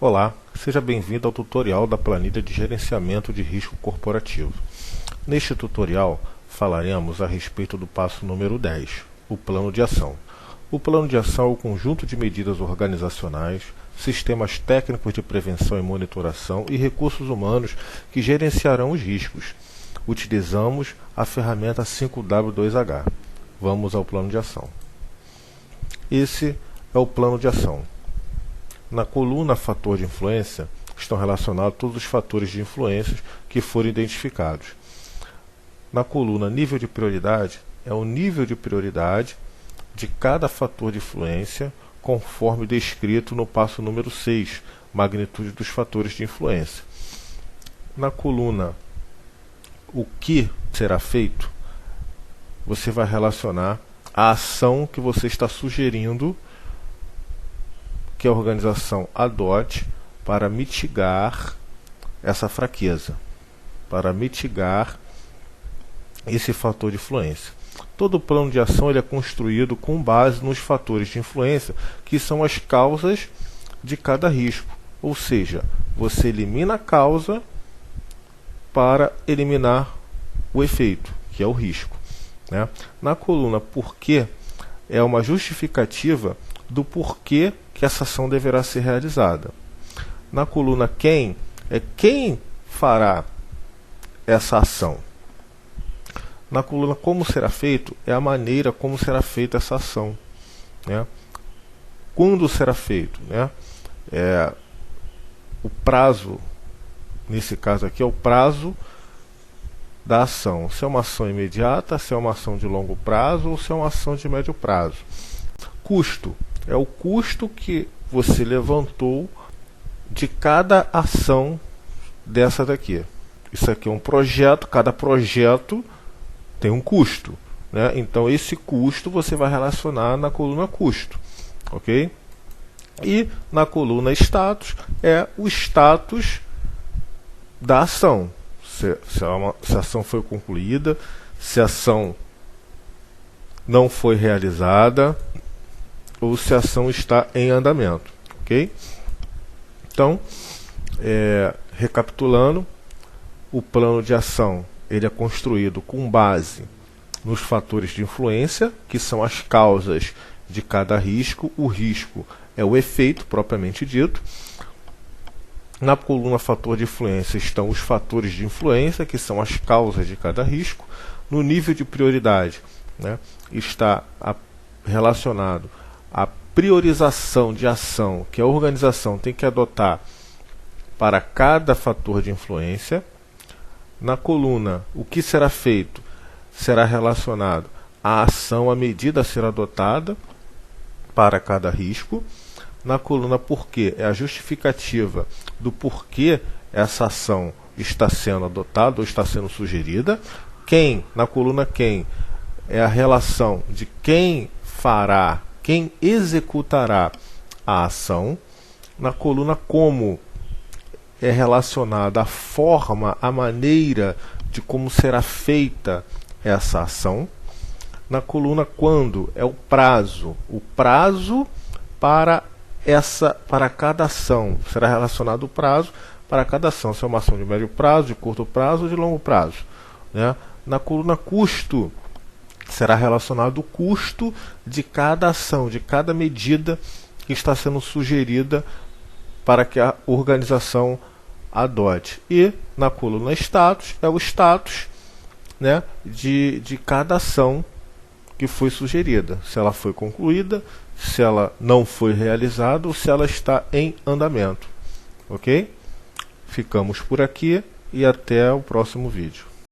Olá, seja bem-vindo ao tutorial da planilha de gerenciamento de risco corporativo. Neste tutorial, falaremos a respeito do passo número 10, o plano de ação. O plano de ação é o conjunto de medidas organizacionais, sistemas técnicos de prevenção e monitoração e recursos humanos que gerenciarão os riscos. Utilizamos a ferramenta 5W2H. Vamos ao plano de ação. Esse é o plano de ação. Na coluna Fator de Influência estão relacionados todos os fatores de influência que foram identificados. Na coluna Nível de Prioridade é o nível de prioridade de cada fator de influência conforme descrito no passo número 6, magnitude dos fatores de influência. Na coluna O que será feito, você vai relacionar a ação que você está sugerindo que a organização adote para mitigar essa fraqueza, para mitigar esse fator de influência. Todo plano de ação ele é construído com base nos fatores de influência, que são as causas de cada risco. Ou seja, você elimina a causa para eliminar o efeito, que é o risco, né? Na coluna Porquê é uma justificativa do porquê que essa ação deverá ser realizada. Na coluna Quem é quem fará essa ação. Na coluna Como será feito é a maneira como será feita essa ação, né? Quando será feito, né? O prazo, nesse caso aqui, é o prazo da ação. Se é uma ação imediata, se é uma ação de longo prazo ou se é uma ação de médio prazo. Custo é o custo que você levantou de cada ação dessa daqui. Isso aqui é um projeto, cada projeto tem um custo, né? Então esse custo você vai relacionar na coluna custo, ok? E na coluna status é o status da ação. Se a ação foi concluída, se a ação não foi realizada, ou se a ação está em andamento, ok? Então, recapitulando, o plano de ação ele é construído com base nos fatores de influência, que são as causas de cada risco. O risco é o efeito propriamente dito. Na coluna fator de influência estão os fatores de influência, que são as causas de cada risco. No nível de prioridade, né, está relacionado à priorização de ação que a organização tem que adotar para cada fator de influência. Na coluna O que será feito será relacionado à ação, à medida a ser adotada para cada risco. Na coluna Porquê é a justificativa do porquê essa ação está sendo adotada ou está sendo sugerida. Quem, na coluna Quem, é a relação de quem fará, quem executará a ação. Na coluna Como é relacionada a forma, a maneira de como será feita essa ação. Na coluna Quando é o prazo para cada ação. Será relacionado o prazo para cada ação, se é uma ação de médio prazo, de curto prazo ou de longo prazo, né? Na coluna Custo será relacionado o custo de cada ação, de cada medida que está sendo sugerida para que a organização adote. E na coluna Status é o status, né, de cada ação que foi sugerida, se ela foi concluída, se ela não foi realizada ou se ela está em andamento, ok? Ficamos por aqui e até o próximo vídeo.